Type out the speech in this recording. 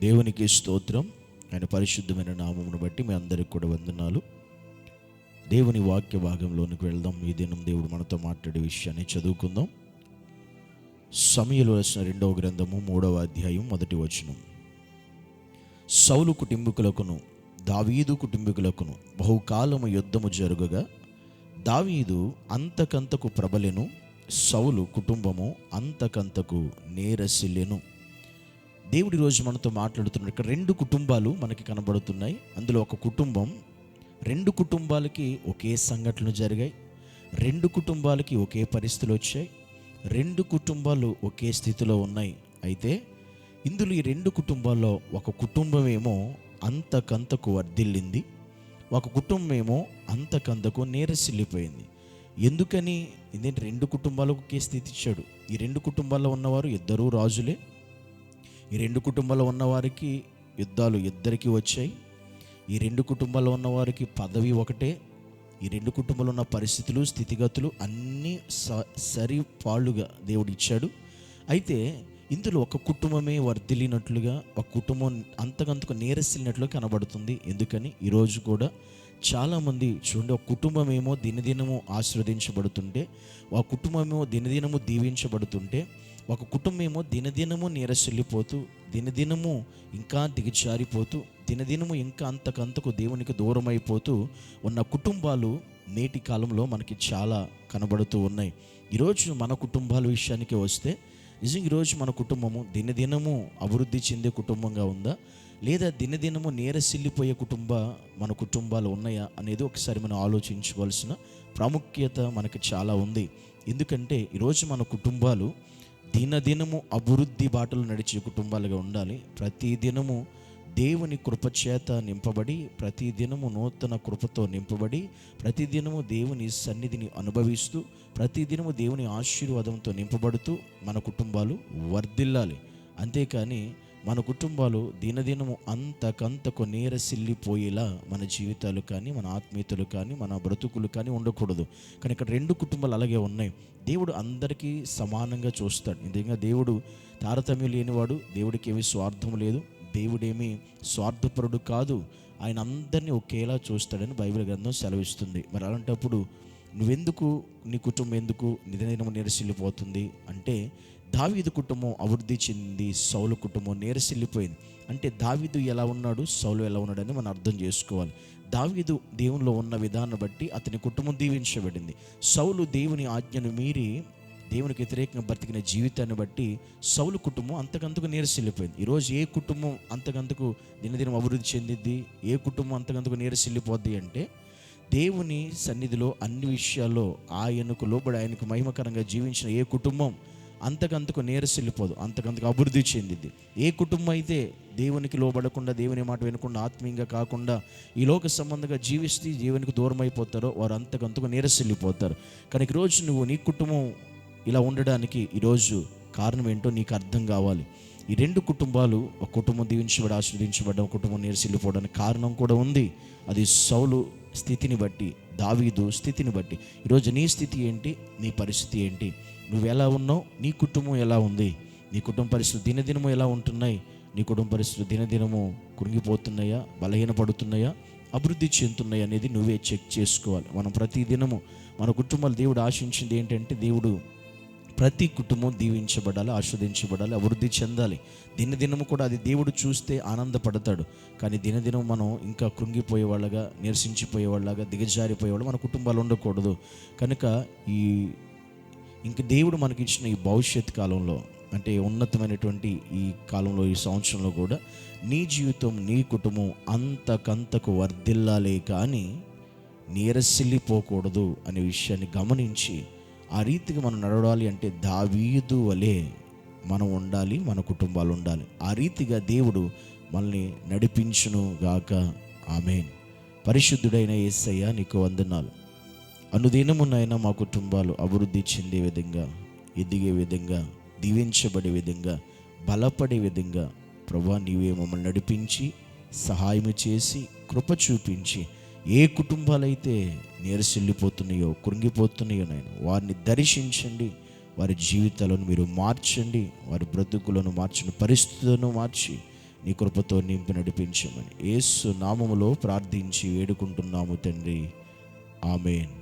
దేవునికి స్తోత్రం. ఆయన పరిశుద్ధమైన నామమును బట్టి మీ అందరికి కూడా వందనాలు. దేవుని వాక్య భాగంలోనికి వెళ్దాం. ఈ దినం దేవుడు మనతో మాట్లాడే విషయాన్ని చదువుకుందాం. సమూయేలు రాసిన 2వ గ్రంథము 3వ అధ్యాయం 1వ వచనం. సౌలు కుటుంబీకులకును దావీదు కుటుంబీకులకును బహుకాలము యుద్ధము జరుగగా దావీదు అంతకంతకు ప్రబలెను, సౌలు కుటుంబము అంతకంతకు నీరసిల్లెను. దేవుడి రోజు మనతో మాట్లాడుతున్నాడు. ఇక్కడ 2 కుటుంబాలు మనకి కనబడుతున్నాయి. అందులో ఒక కుటుంబం, 2 కుటుంబాలకి ఒకే సంఘటనలు జరిగాయి, 2 కుటుంబాలకి ఒకే పరిస్థితులు వచ్చాయి, 2 కుటుంబాలు ఒకే స్థితిలో ఉన్నాయి. అయితే ఇందులో ఈ 2 కుటుంబాల్లో ఒక కుటుంబం ఏమో అంతకంతకు వర్ధిల్లింది, ఒక కుటుంబం ఏమో అంతకంతకు నీరసిల్లిపోయింది. ఎందుకని? ఎందుకంటే 2 కుటుంబాలకు ఒకే స్థితి ఇచ్చాడు. ఈ 2 కుటుంబాల్లో ఉన్నవారు ఇద్దరూ రాజులే. ఈ 2 కుటుంబాల్లో ఉన్నవారికి యుద్ధాలు ఇద్దరికి వచ్చాయి. ఈ 2 కుటుంబాల్లో ఉన్నవారికి పదవి ఒకటే. ఈ 2 కుటుంబాల్లో ఉన్న పరిస్థితులు, స్థితిగతులు అన్నీ సరిపాళ్ళుగా దేవుడు ఇచ్చాడు. అయితే ఇందులో ఒక కుటుంబమే వర్ధిల్లినట్లుగా, ఒక కుటుంబం అంతకంతకు నీరసిల్లినట్లుగా కనబడుతుంది. ఎందుకని? ఈరోజు కూడా చాలామంది చూడండి, ఒక కుటుంబం ఏమో దినదినము ఆశీర్వదించబడుతుంటే, ఒక కుటుంబమేమో దినదినము దీవించబడుతుంటే, ఒక కుటుంబం ఏమో దినదినము నీరసిల్లిపోతూ, దినదినము ఇంకా దిగజారిపోతూ, దినదినము ఇంకా అంతకంతకు దేవునికి దూరం అయిపోతూ ఉన్న కుటుంబాలు నేటి కాలంలో మనకి చాలా కనబడుతూ ఉన్నాయి. ఈరోజు మన కుటుంబాల విషయానికి వస్తే, నిజంగా ఈరోజు మన కుటుంబము దినదినము అభివృద్ధి చెందే కుటుంబంగా ఉందా, లేదా దినదినము నీరసిల్లిపోయే మన కుటుంబాలు ఉన్నాయా అనేది ఒకసారి మనం ఆలోచించుకోవాల్సిన ప్రాముఖ్యత మనకి చాలా ఉంది. ఎందుకంటే ఈరోజు మన కుటుంబాలు దినదినము అభివృద్ధి బాటలు నడిచే కుటుంబాలుగా ఉండాలి. ప్రతి దినము దేవుని కృపచేత నింపబడి, ప్రతి దినము నూతన కృపతో నింపబడి, ప్రతి దినము దేవుని సన్నిధిని అనుభవిస్తూ, ప్రతి దినము దేవుని ఆశీర్వాదంతో నింపబడుతూ మన కుటుంబాలు వర్ధిల్లాలి. అంతేకాని మన కుటుంబాలు దినదినము అంతకంతకు నీరసిల్లిపోయేలా మన జీవితాలు కానీ, మన ఆత్మీయతలు కానీ, మన బ్రతుకులు కానీ ఉండకూడదు. కానీ ఇక్కడ 2 కుటుంబాలు అలాగే ఉన్నాయి. దేవుడు అందరికీ సమానంగా చూస్తాడు. నిజంగా దేవుడు తారతమ్యం లేనివాడు. దేవుడికి ఏమీ స్వార్థం లేదు. దేవుడేమీ స్వార్థపరుడు కాదు. ఆయన అందరినీ ఒకేలా చూస్తాడని బైబిల్ గ్రంథం సెలవిస్తుంది. మరి అలాంటప్పుడు నువ్వెందుకు, నీ కుటుంబం ఎందుకు దినదినము నీరసిల్లిపోతుంది అంటే, దావీదు కుటుంబం అభివృద్ధి చెందింది, సౌలు కుటుంబం నీరసిల్లిపోయింది. అంటే దావీదు ఎలా ఉన్నాడు, సౌలు ఎలా ఉన్నాడని మనం అర్థం చేసుకోవాలి. దావీదు దేవునిలో ఉన్న విధానం బట్టి అతని కుటుంబం దీవించబడింది. సౌలు దేవుని ఆజ్ఞను మీరి దేవునికి వ్యతిరేకంగా బ్రతికిన జీవితాన్ని బట్టి సౌలు కుటుంబం అంతకంతకు నీరసిల్లిపోయింది. ఈరోజు ఏ కుటుంబం అంతకంతకు దినదినం అభివృద్ధి చెందిద్ది, ఏ కుటుంబం అంతకంతకు నీరసిల్లిపోద్ది అంటే, దేవుని సన్నిధిలో అన్ని విషయాల్లో ఆయనకు లోబడి ఆయనకు మహిమకరంగా జీవించిన ఏ కుటుంబం అంతకంతకు నీరసిల్లిపోదు, అంతకంతకు అభివృద్ధి చెందింది. ఏ కుటుంబం అయితే దేవునికి లోబడకుండా, దేవుని మాట వినకుండా, ఆత్మీయంగా కాకుండా ఈ లోక సంబంధంగా జీవిస్తే దేవునికి దూరం అయిపోతారో వారు అంతకంతకు నీరసిల్లిపోతారు. కానీ ఈరోజు నువ్వు నీ కుటుంబం ఇలా ఉండడానికి ఈరోజు కారణం ఏంటో నీకు అర్థం కావాలి. ఈ 2 కుటుంబాలు, ఒక కుటుంబం దీవించబడి ఆశీర్వదించబడ్డ, ఒక కుటుంబం నీరసిల్లిపోవడానికి కారణం కూడా ఉంది. అది సౌలు స్థితిని బట్టి, దావీదు స్థితిని బట్టి. ఈరోజు నీ స్థితి ఏంటి, నీ పరిస్థితి ఏంటి, నువ్వు ఎలా ఉన్నావు, నీ కుటుంబం ఎలా ఉంది, నీ కుటుంబ పరిస్థితులు దినదినము ఎలా ఉంటున్నాయి, నీ కుటుంబ పరిస్థితులు దినదినము కృంగిపోతున్నాయా, బలహీనపడుతున్నాయా, అభివృద్ధి చెందుతున్నాయి అనేది నువ్వే చెక్ చేసుకోవాలి. మనం ప్రతి దినము మన కుటుంబాలు దేవుడు ఆశించింది ఏంటంటే, దేవుడు ప్రతి కుటుంబం దీవించబడాలి, ఆస్వాదించబడాలి, అభివృద్ధి చెందాలి. దినదినము కూడా అది దేవుడు చూస్తే ఆనందపడతాడు. కానీ దినదినం మనం ఇంకా కృంగిపోయేవాళ్ళగా, నిరసించిపోయేవాళ్ళగా, దిగజారిపోయేవాళ్ళు మన కుటుంబాలు ఉండకూడదు. కనుక ఇంక దేవుడు మనకిచ్చిన ఈ భవిష్యత్ కాలంలో, అంటే ఉన్నతమైనటువంటి ఈ కాలంలో, ఈ సంవత్సరంలో కూడా నీ జీవితం, నీ కుటుంబం అంతకంతకు వర్ధిల్లాలే కానీ నీరసిల్లిపోకూడదు అనే విషయాన్ని గమనించి ఆ రీతిగా మనం నడవాలి. అంటే దావీదు వలె మనం ఉండాలి, మన కుటుంబాలు ఉండాలి. ఆ రీతిగా దేవుడు మనల్ని నడిపించును గాక. ఆమేన్. పరిశుద్ధుడైన యేసయ్య నీకు వందనాలు. అనుదినమునైనా మా కుటుంబాలు అభివృద్ధి చెందే విధంగా, ఎదిగే విధంగా, దీవించబడే విధంగా, బలపడే విధంగా ప్రభువా నీవే మమ్మల్ని నడిపించి, సహాయం చేసి, కృప చూపించి ఏ కుటుంబాలైతే నీరసిల్లిపోతున్నాయో, కృంగిపోతున్నాయో నాయన, వారిని దర్శించండి. వారి జీవితాలను మీరు మార్చండి. వారి బ్రతుకులను మార్చిన పరిస్థితులను మార్చి నీ కృపతో నింపి నడిపించమని యేసు నామములో ప్రార్థించి వేడుకుంటున్నాము తండ్రి. ఆమేన్.